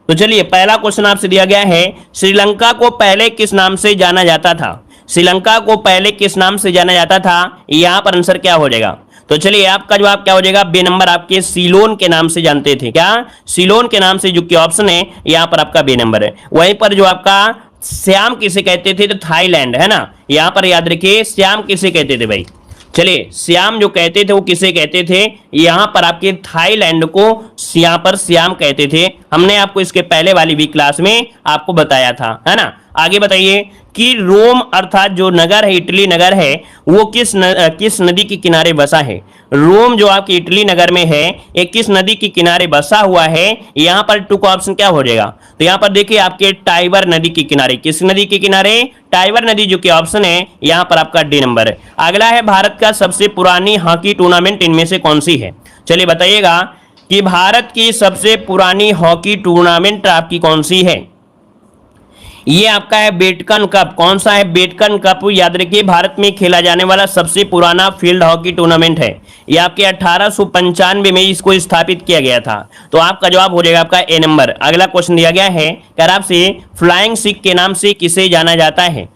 तो चलिए पहला क्वेश्चन आपसे दिया गया है, श्रीलंका को पहले किस नाम से जाना जाता था? श्रीलंका को पहले किस नाम से जाना जाता था? यहां पर आंसर क्या हो जाएगा? तो चलिए आपका जवाब क्या हो जाएगा? बी नंबर, आपके सीलोन के नाम से जानते थे। क्या? सीलोन के नाम से, जो कि ऑप्शन है यहां पर आपका बी नंबर है। वहीं पर जो आपका श्याम किसे कहते थे? तो थाईलैंड, है ना। यहां पर याद रखिए श्याम किसे कहते थे भाई। चलिए श्याम जो कहते थे वो किसे कहते थे? यहां पर आपके थाईलैंड को यहां पर श्याम कहते थे। हमने आपको इसके पहले वाली वीक क्लास में आपको बताया था, है ना। आगे बताइए कि रोम अर्थात जो नगर है, इटली नगर है, वो किस नदी के किनारे बसा है? रोम जो आपकी इटली नगर में है, ये किस नदी के किनारे बसा हुआ है? यहां पर टू का ऑप्शन क्या हो जाएगा? तो यहां पर देखिए आपके टाइबर नदी के किनारे। किस नदी के किनारे? टाइबर नदी, जो कि ऑप्शन है यहां पर आपका डी नंबर है। अगला है, भारत का सबसे पुरानी हॉकी टूर्नामेंट इनमें से कौन सी है? चलिए बताइएगा कि भारत की सबसे पुरानी हॉकी टूर्नामेंट आपकी कौन सी है? ये आपका है बेटकन कप। कौन सा है? बेटकन कप। याद रखिए भारत में खेला जाने वाला सबसे पुराना फील्ड हॉकी टूर्नामेंट है। ये आपके 1895 में इसको स्थापित किया गया था। तो आपका जवाब हो जाएगा आपका ए नंबर। अगला क्वेश्चन दिया गया है, कर आपसे फ्लाइंग सिख के नाम से किसे जाना जाता है?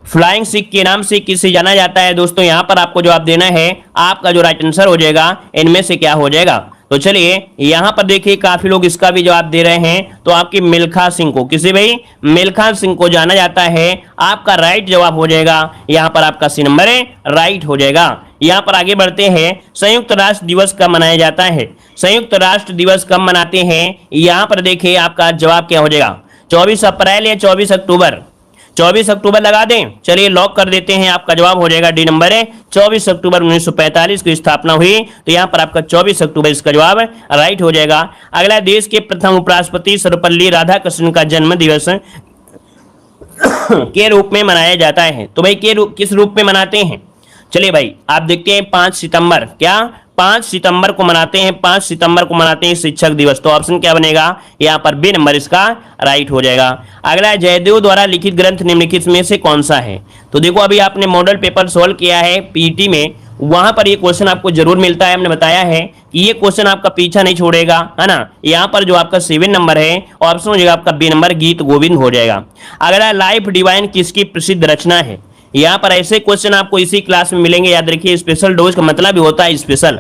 फ्लाइंग सिख के नाम से किसे जाना जाता है? दोस्तों यहां पर आपको जवाब देना है। आपका जो राइट आंसर हो जाएगा इनमें से क्या हो जाएगा? तो चलिए यहां पर देखिए काफी लोग इसका भी जवाब दे रहे हैं। तो आपकी मिल्खा सिंह को, किसे भाई? मिल्खा सिंह को जाना जाता है। आपका राइट जवाब हो जाएगा यहां पर आपका सी नंबर है, राइट हो जाएगा। यहां पर आगे बढ़ते हैं, संयुक्त राष्ट्र दिवस कब मनाया जाता है? संयुक्त राष्ट्र दिवस कब मनाते हैं? यहां पर देखिए आपका जवाब क्या हो जाएगा? 24 अप्रैल या 24 अक्टूबर? 24 अक्टूबर लगा दें। चलिए लॉक कर देते हैं। आपका जवाब हो जाएगा डी नंबर है, 24 अक्टूबर 1945 की स्थापना हुई। तो यहां पर आपका 24 अक्टूबर इसका जवाब राइट हो जाएगा। अगला, देश के प्रथम उपराष्ट्रपति सर्वपल्ली राधाकृष्णन का जन्म दिवस के रूप में मनाया जाता है। तो भाई किस रूप में मनाते हैं? चलिए भाई आप देखते हैं 5 सितंबर। क्या? 5 सितंबर को मनाते हैं। 5 सितंबर को मनाते हैं शिक्षक दिवस। तो ऑप्शन क्या बनेगा? यहाँ पर बी नंबर इसका राइट हो जाएगा। अगला, जयदेव द्वारा लिखित ग्रंथ निम्नलिखित में से कौन सा है? तो देखो अभी आपने मॉडल पेपर सोल्व किया है पीटी में, वहां पर ये क्वेश्चन आपको जरूर मिलता है। हमने बताया है कि ये क्वेश्चन आपका पीछा नहीं छोड़ेगा, है ना। यहाँ पर जो आपका 7 नंबर है, ऑप्शन हो जाएगा आपका बी नंबर, गीत गोविंद हो जाएगा। अगला, लाइफ डिवाइन किसकी प्रसिद्ध रचना है? यहाँ पर ऐसे क्वेश्चन आपको इसी क्लास में मिलेंगे। याद रखिए स्पेशल डोज का मतलब भी होता है स्पेशल।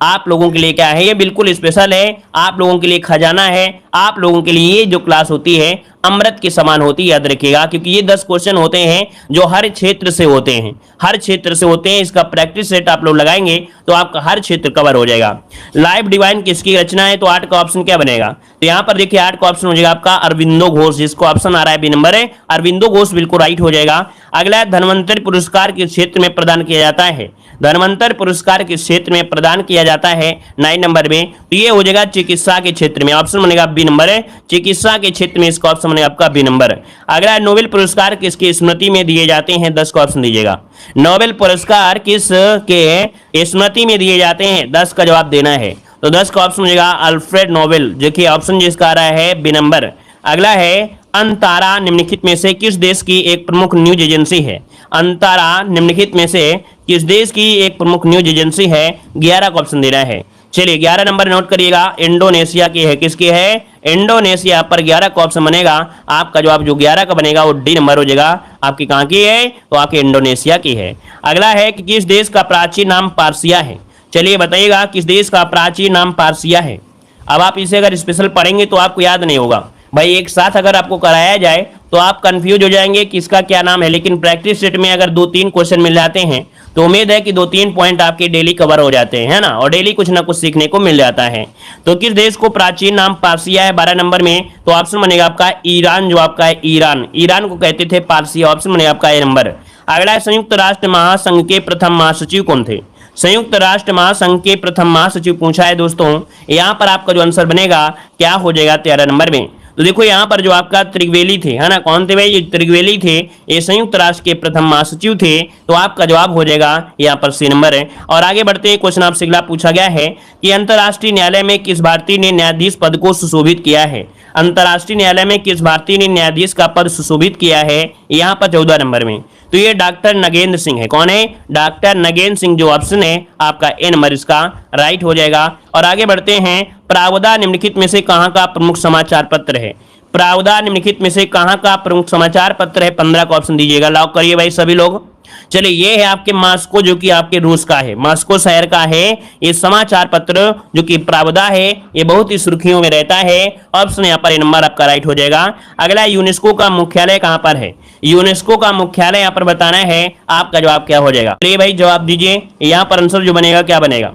आप लोगों के लिए क्या है? ये बिल्कुल स्पेशल है, आप लोगों के लिए खजाना है। आप लोगों के लिए ये जो क्लास होती है अमृत के समान होती है, याद रखिएगा, क्योंकि ये 10 क्वेश्चन होते हैं जो हर क्षेत्र से होते हैं। हर क्षेत्र से होते हैं। इसका प्रैक्टिस सेट आप लोग लगाएंगे तो आपका हर क्षेत्र कवर हो जाएगा। लाइफ डिवाइन किसकी रचना है? तो 8 का ऑप्शन क्या बनेगा? तो यहाँ पर देखिए 8 का ऑप्शन हो जाएगा आपका अरविंदो घोष, जिसको ऑप्शन आ रहा है बी नंबर है, अरविंदो घोष बिल्कुल राइट हो जाएगा। अगला, धन्वंतरि पुरस्कार किस क्षेत्र में प्रदान किया जाता है? धन्वंतरि पुरस्कार किस क्षेत्र में प्रदान किया जाता है 9 नंबर में? तो ये हो जाएगा चिकित्सा के क्षेत्र में। ऑप्शन बनेगा बी नंबर है, चिकित्सा के क्षेत्र में इसका ऑप्शन बनेगा आपका बी नंबर। अगला, नोबेल पुरस्कार किसकी स्मृति में दिए जाते हैं? 10 का ऑप्शन दीजिएगा। नोबेल पुरस्कार किस के स्मृति में दिए जाते हैं? 10 का जवाब देना है। तो 10 का ऑप्शन हो जाएगा अल्फ्रेड नोबेल, जो कि ऑप्शन जिसका आ रहा है बी नंबर। अगला है, अंतारा निम्नलिखित में से किस देश की एक प्रमुख न्यूज एजेंसी है? अंतारा निम्नलिखित में से किस देश की एक प्रमुख न्यूज एजेंसी है? 11 का ऑप्शन दे रहा है। चलिए 11 नंबर नोट करिएगा, इंडोनेशिया की है। किसकी है? इंडोनेशिया पर 11 का ऑप्शन बनेगा। आपका जवाब जो 11 का बनेगा वो डी नंबर हो जाएगा। आपकी कहां की है? तो आपके इंडोनेशिया की है। अगला है कि किस देश का प्राचीन नाम पारसिया है? चलिए बताइएगा किस देश का प्राचीन नाम पारसिया है। अब आप इसे अगर स्पेशल पढ़ेंगे तो आपको याद नहीं होगा भाई, एक साथ अगर आपको कराया जाए तो आप कंफ्यूज हो जाएंगे कि इसका क्या नाम है। लेकिन प्रैक्टिस सेट में अगर 2-3 क्वेश्चन मिल जाते हैं तो उम्मीद है कि 2-3 पॉइंट आपके डेली कवर हो जाते हैं, है ना, और डेली कुछ ना कुछ सीखने को मिल जाता है। तो किस देश को प्राचीन नाम पारसिया है 12 नंबर में? तो ऑप्शन बनेगा आपका ईरान, जो आपका है ईरान। ईरान को कहते थे पारसिया। ऑप्शन बनेगा आपका ए नंबर। अगला, संयुक्त राष्ट्र महासंघ के प्रथम महासचिव कौन थे? संयुक्त राष्ट्र महासंघ के प्रथम महासचिव पूछा है दोस्तों। यहाँ पर आपका जो आंसर बनेगा क्या हो जाएगा 13 नंबर में? तो देखो यहाँ पर जो आपका त्रिवेली थे, है ना, कौन थे भाई? ये त्रिवेली थे, ये संयुक्त राष्ट्र के प्रथम महासचिव थे। तो आपका जवाब हो जाएगा यहाँ पर सी नंबर है। और आगे बढ़ते हैं, क्वेश्चन आपसे अगला पूछा गया है कि अंतर्राष्ट्रीय न्यायालय में किस भारतीय ने न्यायाधीश पद को सुशोभित किया है? अंतर्राष्ट्रीय न्यायालय में किस भारतीय ने न्यायाधीश का पद सुशोभित किया है? यहाँ पर 14 नंबर में। तो ये डॉक्टर नगेंद्र सिंह है। कौन है? डॉक्टर नगेंद्र सिंह, जो ऑप्शन है आपका ए नंबर इसका राइट हो जाएगा। और आगे बढ़ते हैं, प्रावधा निम्नलिखित में से कहाँ का प्रमुख समाचार पत्र है? प्रावधा निम्नलिखित में से कहाँ का प्रमुख समाचार पत्र है? 15 का ऑप्शन दीजिएगा। लॉक करिए भाई सभी लोग। चलिए, ये है आपके मॉस्को, जो कि आपके रूस का है, मॉस्को शहर का है ये समाचार पत्र जो कि प्रावधा है, ये बहुत ही सुर्खियों में रहता है। ऑप्शन यहाँ पर ये नंबर आपका राइट हो जाएगा। अगला, यूनेस्को का मुख्यालय कहाँ पर है? यूनेस्को का मुख्यालय यहाँ पर बताना है, आपका जवाब क्या हो जाएगा? चलिए भाई जवाब दीजिए, यहाँ पर आंसर जो बनेगा क्या बनेगा?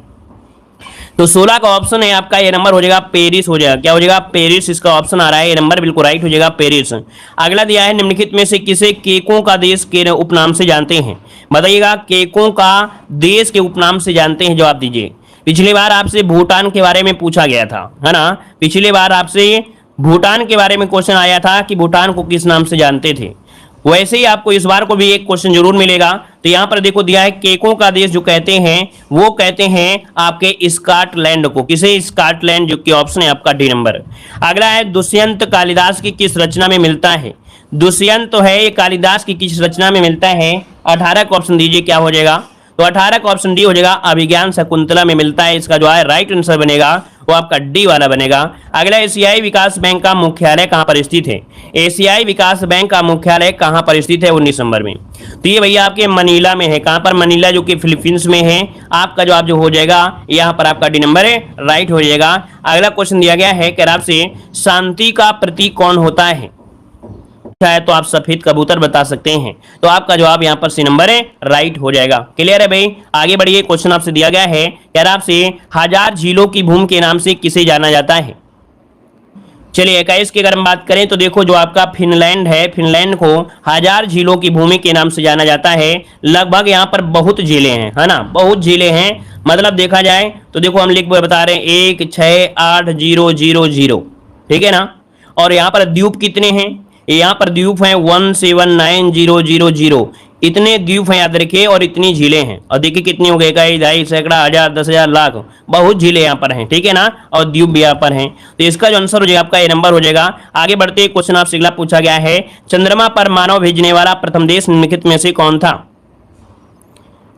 तो 16 का ऑप्शन है आपका, ये नंबर हो जाएगा पेरिस हो जाएगा। क्या हो जाएगा? पेरिस इसका ऑप्शन आ रहा है, ये नंबर बिल्कुल राइट हो जाएगा, पेरिस। अगला दिया है, निम्नलिखित में से किसे केकों का देश के उपनाम से जानते हैं? बताइएगा, केकों का देश के उपनाम से जानते हैं, जवाब दीजिए। पिछली बार आपसे भूटान के बारे में पूछा गया था, है ना? पिछली बार आपसे भूटान के बारे में क्वेश्चन आया था कि भूटान को किस नाम से जानते थे। वैसे ही आपको इस बार को भी एक क्वेश्चन जरूर मिलेगा। तो यहाँ पर देखो दिया है, केकों का देश जो कहते हैं वो कहते हैं आपके स्कॉटलैंड को। किसे? स्कॉटलैंड, जो कि ऑप्शन है आपका डी नंबर। अगला है, दुष्यंत कालिदास की किस रचना में मिलता है? दुष्यंत तो है, ये कालिदास की किस रचना में मिलता है? 18 का ऑप्शन दीजिए, क्या हो जाएगा? तो 18 का ऑप्शन डी हो जाएगा, अभिज्ञान शकुंतला में मिलता है। इसका जो है राइट आंसर बनेगा वो आपका डी वाला बनेगा। अगला, एशियाई विकास बैंक का मुख्यालय कहां पर स्थित है? एशियाई विकास बैंक का मुख्यालय कहां पर स्थित है? 19 नंबर में। तो ये भैया आपके मनीला में है। कहां पर? मनीला, जो कि फिलीपींस में है। आपका जवाब जो हो जाएगा यहाँ पर आपका डी नंबर है, राइट हो जाएगा। अगला क्वेश्चन दिया गया है, कह रहा आपसे, शांति का प्रतीक कौन होता है? है तो आप सफेद कबूतर बता सकते हैं। तो आपका जवाब यहाँ पर सी नंबर है, राइट हो जाएगा। क्लियर है भाई? आगे बढ़िए, क्वेश्चन आपसे दिया गया है, कह रहा आपसे, हजार झीलों की भूमि के नाम से किसे जाना जाता है? चलिए 21 की अगर हम बात करें तो देखो, जो आपका फिनलैंड है, फिनलैंड को हजार झीलों की भूमि के नाम से जाना जाता है। लगभग यहाँ पर बहुत झीलें हैं, है ना? बहुत झीलें हैं। मतलब देखा जाए तो देखो, हम लिख बता रहे हैं 1680000, ठीक है ना? और यहाँ पर द्वीप कितने हैं? यहाँ पर द्वीप हैं 1790000, इतने द्वीप हैं याद रखिए, और इतनी झीलें हैं। और देखिए कितनी हो गई, कई, ढाई, सैकड़ा, हजार, 10,000, लाख, बहुत झीलें यहाँ पर हैं, ठीक है ना? और द्वीप भी यहाँ पर हैं। तो इसका जो आंसर हो जाएगा आपका ये नंबर हो जाएगा। आगे बढ़ते क्वेश्चन आपसे अगला पूछा गया है, चंद्रमा पर मानव भेजने वाला प्रथम देश निम्नलिखित में से कौन था?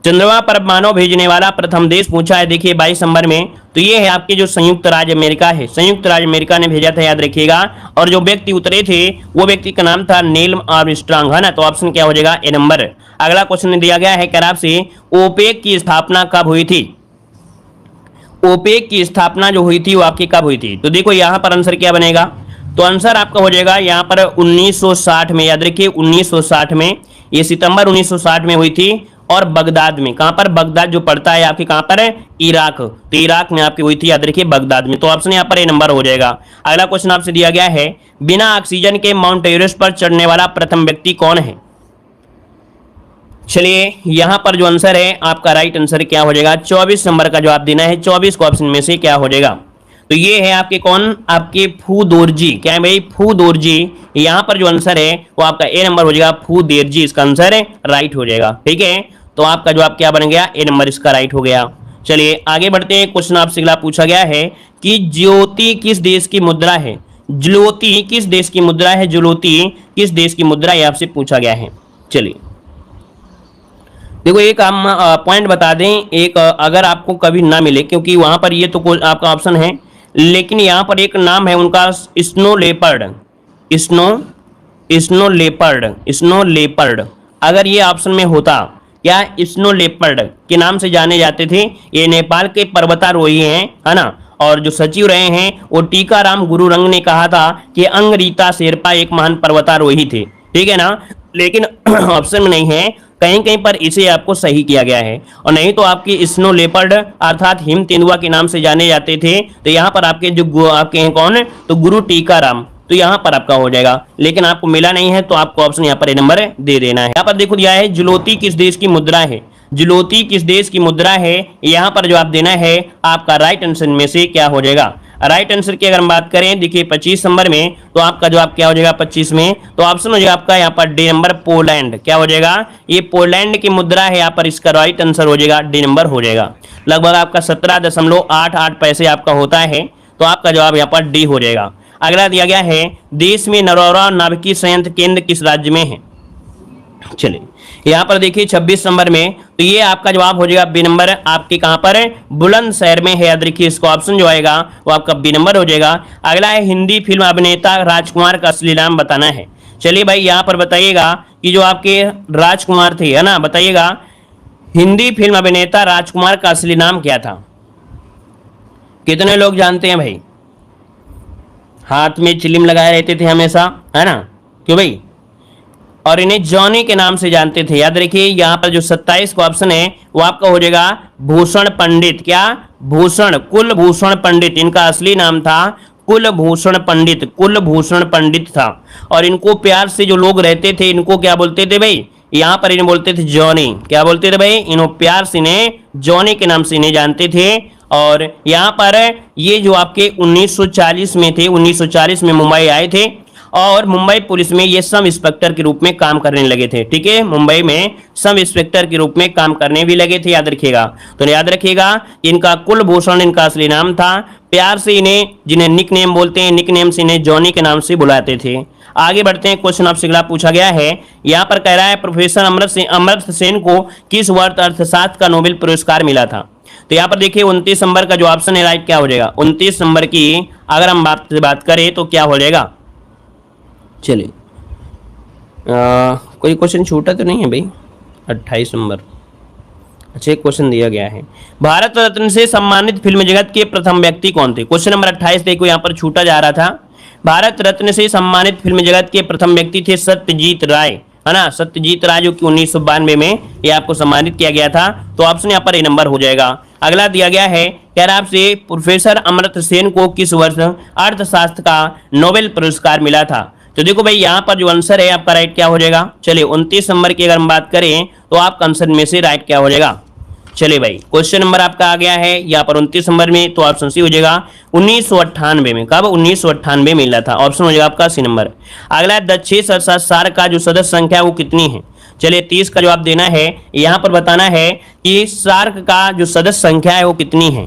चंद्रमा पर मानव भेजने वाला प्रथम देश पूछा है, देखिए 22 नंबर में। तो ये है आपके जो संयुक्त राज्य अमेरिका है, संयुक्त राज्य अमेरिका ने भेजा था, याद रखिएगा। और जो व्यक्ति उतरे थे वो व्यक्ति का नाम था नील आर्मस्ट्रांग, है ना? तो ऑप्शन क्या हो जाएगा? ए नंबर। अगला क्वेश्चन दिया गया है, कह रहा आपसे, ओपेक की स्थापना कब हुई थी? ओपेक की स्थापना जो हुई थी वो आपकी कब हुई थी? तो देखो यहाँ पर आंसर क्या बनेगा? तो आंसर आपका हो जाएगा यहाँ पर 1960 में, याद रखिए 1960 में। ये सितंबर 1960 में हुई थी। और बगदाद में, कहां पर? बगदाद जो पड़ता है आपके कहां पर है? इराक। तो इराक में आपकी हुई थी, याद रखिए बगदाद में। तो ऑप्शन यहाँ पर ए नंबर हो जाएगा। अगला क्वेश्चन आपसे दिया गया है, बिना ऑक्सीजन के माउंट एवरेस्ट पर चढ़ने वाला प्रथम व्यक्ति कौन है? चलिए यहां पर जो आंसर है आपका राइट आंसर क्या हो जाएगा? 24 नंबर का जवाब देना है। 24 को ऑप्शन में से क्या हो जाएगा? तो ये है आपके कौन? आपके फूदोरजी। क्या है भाई? फूदोरजी। यहाँ पर जो आंसर है वो आपका ए नंबर हो जाएगा, फूदेरजी इसका आंसर है, राइट हो जाएगा। ठीक है, तो आपका जवाब क्या बन गया? ए नंबर इसका राइट हो गया। चलिए आगे बढ़ते हैं। क्वेश्चन आपसे अगला पूछा गया है कि ज्योति किस देश की मुद्रा है? ज्योति किस देश की मुद्रा है? ज्योति किस देश की मुद्रा है आपसे पूछा गया है। चलिए देखो, एक हम पॉइंट बता दें, एक अगर आपको कभी ना मिले, क्योंकि वहां पर ये तो आपका ऑप्शन है, लेकिन यहाँ पर एक नाम है उनका, स्नो लेपर्ड। स्नो लेपर्ड अगर ये ऑप्शन में होता, क्या स्नो लेपर्ड के नाम से जाने जाते थे। ये नेपाल के पर्वतारोही हैं, है ना। और जो सचिव रहे हैं वो टीकाराम गुरुरंग ने कहा था कि अंगरीता शेरपा एक महान पर्वतारोही थे। ठीक है ना, लेकिन ऑप्शन में नहीं है, कहीं कहीं पर इसे आपको सही किया गया है। और नहीं तो आपकी स्नो लेपर्ड अर्थात हिम तेंदुआ के नाम से जाने जाते थे। तो यहाँ पर आपके जो आपके हैं कौन है, तो गुरु टीकाराम, तो यहाँ पर आपका हो जाएगा। लेकिन आपको मिला नहीं है तो आपको ऑप्शन यहाँ पर ए नंबर दे देना है। यहाँ पर देखो दिया है ज्योति किस देश की मुद्रा है। ज्योति किस देश की मुद्रा है, यहाँ पर जवाब देना है। आपका राइट आंसर में से क्या हो जाएगा? राइट आंसर की अगर हम बात करें, देखिए 25 नंबर में, तो आपका जवाब क्या हो जाएगा 25 में? तो ऑप्शन हो जाएगा आपका यहाँ पर डी नंबर, पोलैंड। क्या हो जाएगा? ये पोलैंड की मुद्रा है, यहाँ पर इसका राइट आंसर हो जाएगा डी नंबर हो जाएगा। लगभग आपका 17.88 पैसे आपका होता है, तो आपका जवाब यहाँ पर डी हो जाएगा। अगला दिया गया है, देश में नरौरा नाभिकीय संयंत्र केंद्र किस राज्य में है? चलिए यहाँ पर देखिए 26 नंबर में, तो ये आपका जवाब हो जाएगा बी नंबर, आपके कहां पर है, बुलंदशहर में है। याद रखिए इसको, ऑप्शन जो आएगा वो आपका बी नंबर हो जाएगा। अगला है हिंदी फिल्म अभिनेता राजकुमार का असली नाम बताना है। चलिए भाई यहाँ पर बताइएगा कि जो आपके राजकुमार थे, है ना, बताइएगा हिंदी फिल्म अभिनेता राजकुमार का असली नाम क्या था। कितने लोग जानते हैं भाई? हाथ में चिलिम लगाए रहते थे हमेशा, है ना, क्यों भाई? और इन्हें जॉनी के नाम से जानते थे। याद रखिए यहाँ पर जो 27 का ऑप्शन है वो आपका हो जाएगा भूषण पंडित। क्या? भूषण, कुलभूषण पंडित इनका असली नाम था, कुलभूषण पंडित, कुलभूषण पंडित था। और इनको प्यार से जो लोग रहते थे इनको क्या बोलते थे भाई? यहाँ पर इन्हें बोलते थे जॉनी। क्या बोलते थे भाई? इन्हों प्यार से इन्हें जॉनी के नाम से इन्हें जानते थे। और यहाँ पर ये जो आपके 1940 में थे, 1940 में मुंबई आए थे और मुंबई पुलिस में ये सब इंस्पेक्टर के रूप में काम करने लगे थे। ठीक है, मुंबई में सब इंस्पेक्टर के रूप में काम करने भी लगे थे। याद रखिएगा, तो याद रखिएगा इनका कुलभूषण इनका असली नाम था। प्यार से इन्हें, जिन्हें निक नेम बोलते हैं, निक नेम से इन्हें जॉनी के नाम से बुलाते थे। आगे बढ़ते हैं, क्वेश्चन आपसे अगला पूछा गया है। यहाँ पर कह रहा है प्रोफेसर अमर्त्य सेन को किस वर्ष अर्थशास्त्र का नोबेल पुरस्कार मिला था। तो यहाँ पर देखिए 29 नंबर का जो ऑप्शन है राइट क्या हो जाएगा? 29 नंबर की अगर हम बात करें तो क्या हो जाएगा? चलिए कोई क्वेश्चन छूटा तो नहीं है भाई? 28 नंबर, अच्छा एक क्वेश्चन दिया गया है, भारत रत्न से सम्मानित फिल्म जगत के प्रथम व्यक्ति कौन थे। क्वेश्चन नंबर 28 देखो यहाँ पर छूटा जा रहा था। भारत रत्न से सम्मानित फिल्म जगत के प्रथम व्यक्ति थे सत्यजीत राय, है ना, सत्यजीत राय, जो कि 1992 में ये आपको सम्मानित किया गया था। तो ऑप्शन यहाँ पर ए नंबर हो जाएगा। अगला दिया गया है, कह रहा आपसे प्रोफेसर अमर्त्य सेन को किस वर्ष अर्थशास्त्र का नोबेल पुरस्कार मिला था। तो देखो भाई यहाँ पर जो आंसर है आपका राइट क्या हो जाएगा? चलिए 29 नंबर की अगर हम बात करें तो आपका आंसर में से राइट क्या हो जाएगा? चलिए भाई क्वेश्चन नंबर आपका आ गया है यहाँ पर 29 नंबर में, तो ऑप्शन सी हो जाएगा 1998 में। कब? 1998 में मिला था, ऑप्शन हो जाएगा आपका सी नंबर। अगला है दक्षिण सार्क का जो सदस्य संख्या है वो कितनी है। चलिए 30 का जवाब देना है। यहाँ पर बताना है कि सार्क का जो सदस्य संख्या है वो कितनी है।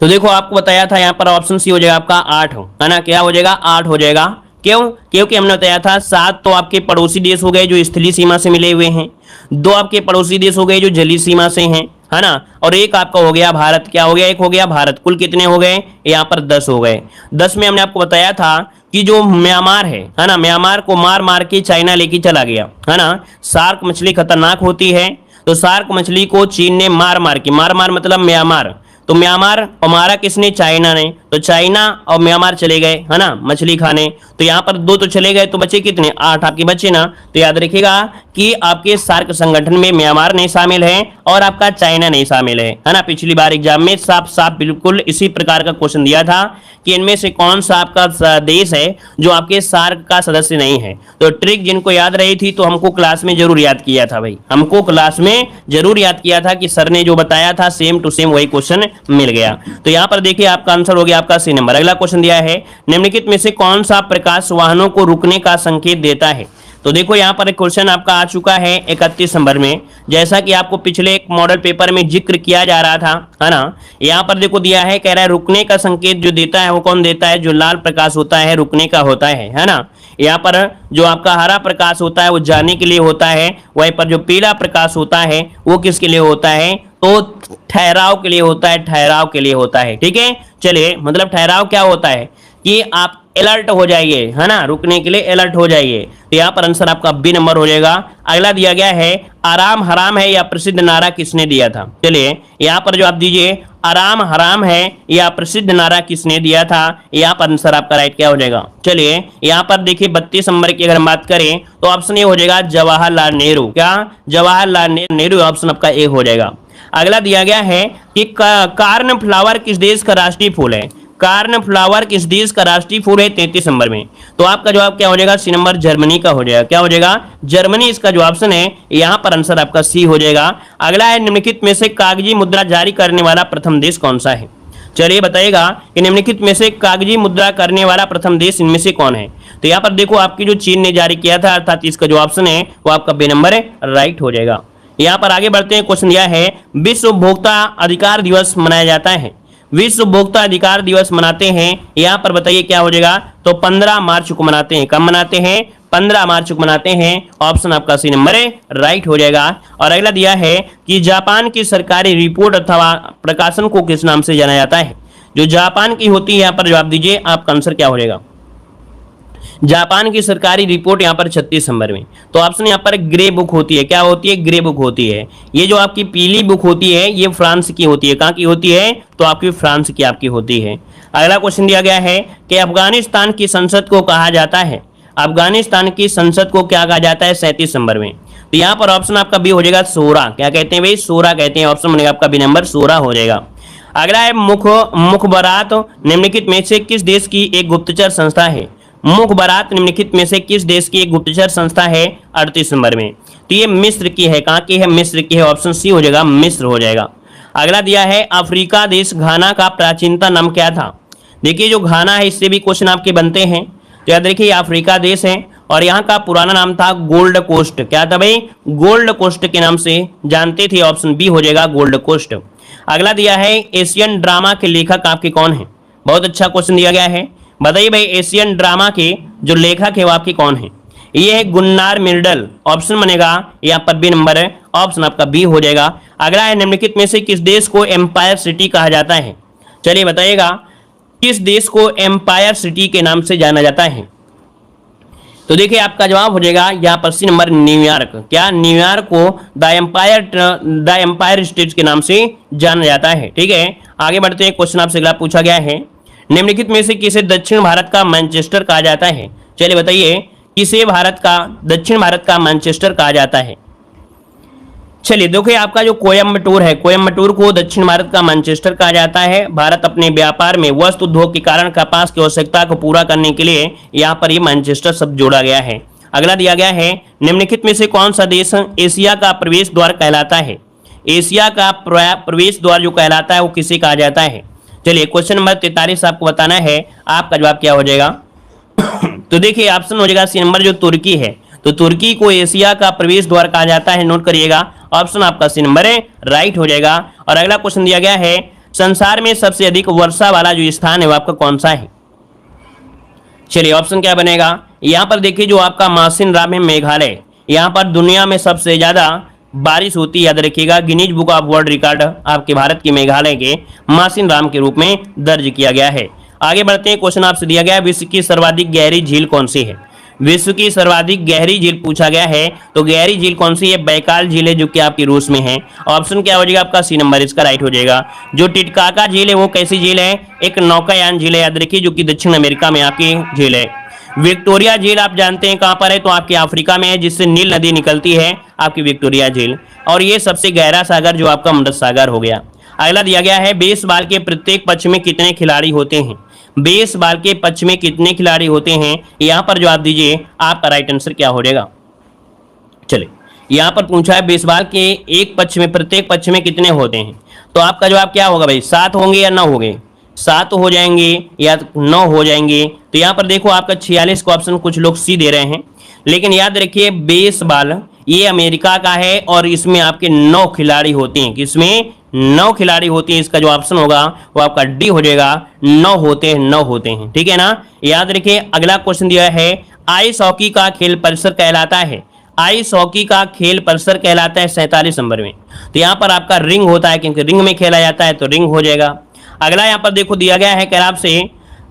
तो देखो आपको बताया था यहाँ पर ऑप्शन सी हो जाएगा आपका 8, है ना, क्या हो जाएगा? 8 हो जाएगा। क्यों? क्योंकि हमने बताया था 7 तो आपके पड़ोसी देश हो गए जो स्थलीय सीमा से मिले हुए हैं, 2 आपके पड़ोसी देश हो गए जो जलीय सीमा से हैं, है ना, और एक आपका हो गया भारत। क्या हो गया? एक हो गया भारत। कुल कितने हो गए यहाँ पर? 10 हो गए। 10 में हमने आपको बताया था कि जो म्यांमार है ना, म्यांमार को मार मार के चाइना लेके चला गया, है ना। सार्क मछली खतरनाक होती है, तो सार्क मछली को चीन ने मार मार मतलब म्यांमार, तो म्यांमार और मारा किसने? चाइना ने। तो चाइना और म्यांमार चले गए, है ना, मछली खाने। तो यहाँ पर 2 तो चले गए, तो बचे कितने? 8 आपके बचे ना। तो याद रखिएगा कि आपके सार्क संगठन में म्यांमार नहीं शामिल है और आपका चाइना नहीं शामिल है ना। पिछली बार एग्जाम में साफ बिल्कुल इसी प्रकार का क्वेश्चन दिया था कि इनमें से कौन सा आपका देश है जो आपके सार्क का सदस्य नहीं है। तो ट्रिक जिनको याद रही थी तो हमको क्लास में जरूर याद किया था भाई, हमको क्लास में जरूर याद किया था कि सर ने जो बताया था सेम टू सेम वही क्वेश्चन मिल गया। तो यहाँ पर देखिए आपका आंसर हो गया आपका सी नंबर। अगला क्वेश्चन दिया है, निम्नलिखित में से कौन सा प्रकाश वाहनों को रुकने का संकेत देता है। तो देखो यहाँ पर एक क्वेश्चन आपका आ चुका है 31 नंबर में, जैसा कि आपको पिछले एक मॉडल पेपर में जिक्र किया जा रहा था, है ना। यहाँ पर देखो दिया है, कह रहा है रुकने का संकेत जो देता है वो कौन देता है? जो लाल प्रकाश होता है रुकने का होता है ना। यहाँ पर जो आपका हरा प्रकाश होता है वो जाने के लिए होता है, वहीं पर जो पीला प्रकाश होता है वो किसके लिए होता है? तो ठहराव के लिए होता है, ठहराव के लिए होता है। ठीक है, चलिए मतलब ठहराव क्या होता है कि आप अलर्ट हो जाइए, है ना, रुकने के लिए अलर्ट हो जाइए। तो यहाँ पर आंसर आपका बी नंबर हो जाएगा। अगला दिया गया है, आराम हराम है या प्रसिद्ध नारा किसने दिया था। चलिए यहाँ पर जो आप दीजिए आराम हराम है या प्रसिद्ध नारा किसने दिया था, यहाँ पर आंसर आपका राइट क्या हो जाएगा। चलिए यहाँ पर देखिए 32 नंबर की अगर हम बात करें तो ऑप्शन ए हो जाएगा जवाहरलाल नेहरू। क्या? जवाहरलाल नेहरू, ऑप्शन आपका ए हो जाएगा। अगला दिया गया है कि कार्न फ्लावर किस देश का राष्ट्रीय फूल है। कार्न फ्लावर किस देश का राष्ट्रीय फूल है 33 नंबर में। तो आपका जवाब क्या हो जाएगा? सी नंबर जर्मनी का हो जाएगा। क्या हो जाएगा? जर्मनी इसका जो ऑप्शन है, यहाँ पर आंसर आपका सी हो जाएगा। अगला है, निम्नलिखित में से कागजी मुद्रा जारी करने वाला प्रथम देश कौन सा है। चलिए बताइएगा कि निम्नलिखित में से कागजी मुद्रा करने वाला प्रथम देश इनमें से कौन है। तो यहाँ पर देखो आपकी जो चीन ने जारी किया था, अर्थात इसका जो ऑप्शन है वो आपका बी नंबर है, राइट हो जाएगा। यहाँ पर आगे बढ़ते हैं, क्वेश्चन दिया है विश्व उपभोक्ता अधिकार दिवस मनाया जाता है। विश्व उपभोक्ता अधिकार दिवस मनाते हैं, यहाँ पर बताइए क्या हो जाएगा। तो 15 मार्च को मनाते हैं। कब मनाते हैं? 15 मार्च को मनाते हैं। ऑप्शन आपका सी नंबर है राइट हो जाएगा। और अगला दिया है कि जापान की सरकारी रिपोर्ट अथवा प्रकाशन को किस नाम से जाना जाता है। जो जापान की होती है, यहाँ पर जवाब दीजिए, आपका आंसर क्या हो जाएगा। जापान की सरकारी रिपोर्ट यहाँ पर 36 नंबर में, तो ऑप्शन यहाँ पर ग्रे बुक होती है। क्या होती है? ग्रे बुक होती है। ये जो आपकी पीली बुक होती है ये फ्रांस की होती है। कहाँ की होती है? तो आपकी फ्रांस की आपकी होती है। अगला क्वेश्चन दिया गया है कि अफगानिस्तान की संसद को कहा जाता है, अफगानिस्तान की संसद को क्या कहा जाता है 37 नंबर में। तो यहाँ पर ऑप्शन आपका बी हो जाएगा सोरा। क्या कहते हैं भाई? सोरा कहते हैं। ऑप्शन बनेगा आपका बी नंबर सोरा हो जाएगा। अगला है मुखबरात निम्नलिखित में से किस देश की एक गुप्तचर संस्था है। मुखबरात निम्नलिखित में से किस देश की एक गुप्तचर संस्था है 38 नंबर में। तो ये मिस्र की है। कहाँ की है? मिस्र की है। ऑप्शन सी हो जाएगा, मिस्र हो जाएगा। अगला दिया है अफ्रीका देश घाना का प्राचीनतम नाम क्या था। देखिए जो घाना है इससे भी क्वेश्चन आपके बनते हैं। तो याद देखिए अफ्रीका देश है और यहाँ का पुराना नाम था गोल्ड कोस्ट। क्या था भाई? गोल्ड कोस्ट के नाम से जानते थे। ऑप्शन बी हो जाएगा गोल्ड कोस्ट। अगला दिया है एशियन ड्रामा के लेखक आपके कौन है। बहुत अच्छा क्वेश्चन दिया गया है। बताइए भाई एशियन ड्रामा के जो लेखक है वो आपके कौन है। ये है गुन्नार मिर्डल। ऑप्शन बनेगा यहाँ पर बी नंबर है। ऑप्शन आपका बी हो जाएगा। अगला है निम्नलिखित में से किस देश को एम्पायर सिटी कहा जाता है। चलिए बताइएगा किस देश को एम्पायर सिटी के नाम से जाना जाता है। तो देखिए आपका जवाब हो जाएगा यहाँ पर सी नंबर न्यूयॉर्क। क्या? न्यूयॉर्क को द एम्पायर स्टेट के नाम से जाना जाता है। ठीक है, आगे बढ़ते हैं। क्वेश्चन आपसे अगला पूछा गया है निम्नलिखित में से किसे दक्षिण भारत का मैनचेस्टर कहा जाता है। चलिए बताइए किसे दक्षिण भारत का मैनचेस्टर कहा जाता है। चलिए देखिए आपका जो कोयम्बटूर है, कोयम्बटूर को दक्षिण भारत का मैनचेस्टर कहा जाता है। भारत अपने व्यापार में वस्त्र उद्योग के कारण कपास की आवश्यकता को पूरा करने के लिए यहाँ पर ये मैनचेस्टर शब्द जोड़ा गया है। अगला दिया गया है निम्नलिखित में से कौन सा देश एशिया का प्रवेश द्वार कहलाता है। एशिया का प्रवेश द्वार जो कहलाता है वो किसे कहा जाता है। चलिए क्वेश्चन नंबर 43 आपको बताना है, आपका जवाब क्या हो जाएगा। तो देखिए ऑप्शन हो जाएगा सी नंबर जो तुर्की है। तो तुर्की को एशिया का प्रवेश द्वार कहा जाता है। नोट करिएगा, ऑप्शन आपका सी नंबर है राइट हो जाएगा। और अगला क्वेश्चन दिया गया है संसार में सबसे अधिक वर्षा वाला जो स्थान है वो आपका कौन सा है। चलिए ऑप्शन क्या बनेगा। यहाँ पर देखिए जो आपका मासिन राम है मेघालय, यहाँ पर दुनिया में सबसे ज्यादा बारिश होती है। याद रखिएगा Guinness book of world record आपके भारत के मेघालय के मासिन राम के रूप में दर्ज किया गया है। आगे बढ़ते हैं। क्वेश्चन आपसे दिया गया है विश्व की सर्वाधिक गहरी झील कौन सी है। विश्व की सर्वाधिक गहरी झील पूछा गया है। तो गहरी झील कौन सी है? बैकाल झील है जो कि आपकी रूस में है। ऑप्शन क्या हो जाएगा आपका सी नंबर, इसका राइट हो जाएगा। जो टिटकाका झील है वो कैसी झील है? एक नौकायान झील है। याद रखिए जो कि दक्षिण अमेरिका में आपकी झील है। विक्टोरिया झील आप जानते हैं कहां पर है? तो आपके अफ्रीका में है, जिससे नील नदी निकलती है आपकी विक्टोरिया झील। और ये सबसे गहरा सागर जो आपका अमृत सागर हो गया। अगला दिया गया है बेसबॉल के प्रत्येक पक्ष में कितने खिलाड़ी होते हैं। बेसबॉल के पक्ष में कितने खिलाड़ी होते हैं, यहाँ पर जवाब दीजिए, आपका राइट आंसर क्या हो जाएगा। चलिए यहाँ पर पूछा है बेसबॉल के एक पक्ष में प्रत्येक पक्ष में कितने होते हैं। तो आपका जवाब क्या होगा भाई? 7 होंगे या 9 होंगे? 7 हो जाएंगे या 9 हो जाएंगे। तो यहाँ पर देखो आपका 46 का ऑप्शन कुछ लोग सी दे रहे हैं, लेकिन याद रखिए बेसबॉल ये अमेरिका का है और इसमें आपके 9 खिलाड़ी होते हैं। किसमें? 9 खिलाड़ी होती है। इसका जो ऑप्शन होगा वो आपका डी हो जाएगा। 9 होते हैं, 9 होते हैं। ठीक है ना, याद रखिए। अगला क्वेश्चन दिया है आइस हॉकी का खेल परिसर कहलाता है। आइस हॉकी का खेल परिसर कहलाता है 47 नंबर में। तो यहाँ पर आपका रिंग होता है क्योंकि रिंग में खेला जाता है, तो रिंग हो जाएगा। अगला यहाँ पर देखो दिया गया है कह आपसे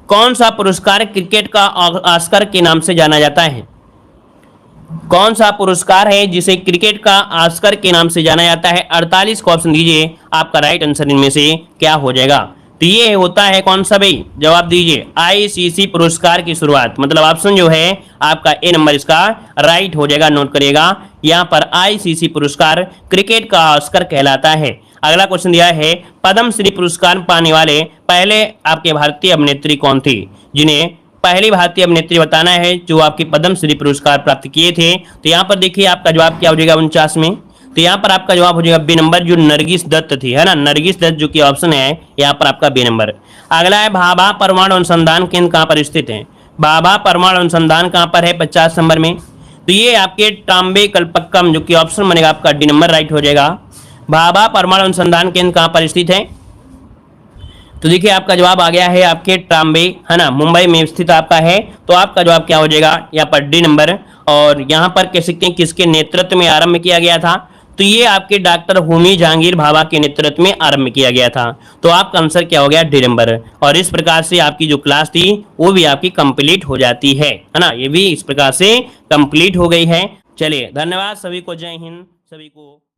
कौन सा पुरस्कार क्रिकेट का ऑस्कर के नाम से जाना जाता है। कौन सा पुरस्कार है जिसे क्रिकेट का ऑस्कर के नाम से जाना जाता है। 48 का ऑप्शन दीजिए, आपका राइट आंसर इनमें से क्या हो जाएगा। तो ये होता है कौन सा भाई? जवाब दीजिए आईसीसी पुरस्कार की शुरुआत। मतलब ऑप्शन जो है आपका ए नंबर इसका राइट हो जाएगा। नोट करिएगा, यहाँ पर आईसीसी पुरस्कार क्रिकेट का ऑस्कर कहलाता है। अगला क्वेश्चन दिया है पद्म श्री पुरस्कार पाने वाले पहले आपके भारतीय अभिनेत्री कौन थी। जिन्हें पहली भारतीय अभिनेत्री बताना है जो आपके पद्म श्री पुरस्कार प्राप्त किए थे। तो यहाँ पर देखिए आपका जवाब क्या हो जाएगा 49 में। तो यहाँ पर आपका जवाब हो जाएगा बी नंबर जो नरगिस दत्त थी, है ना, नरगिस दत्त जो कि ऑप्शन है यहाँ पर आपका बी नंबर। अगला है भाभा परमाणु अनुसंधान केंद्र कहाँ पर स्थित है। भाभा परमाणु अनुसंधान कहाँ पर है 50 नंबर में। तो ये आपके टाम्बे कल्पक्कम जो कि ऑप्शन बनेगा आपका डी नंबर राइट हो जाएगा। भाभा परमाणु अनुसंधान केंद्र कहाँ पर स्थित है। तो देखिए आपका जवाब आ गया है आपके ट्राम्बे, है ना, मुंबई में स्थित आपका है। तो आपका जवाब क्या हो जाएगा यहाँ पर डी नंबर। और यहाँ पर कह सकते हैं किसके नेतृत्व में आरंभ किया गया था, तो ये आपके डॉक्टर होमी जहांगीर भाभा के नेतृत्व में आरंभ किया गया था। तो आपका आंसर क्या हो गया डी नंबर। और इस प्रकार से आपकी जो क्लास थी वो भी आपकी कंप्लीट हो जाती है ना, ये भी इस प्रकार से कंप्लीट हो गई है। चलिए धन्यवाद सभी को, जय हिंद सभी को।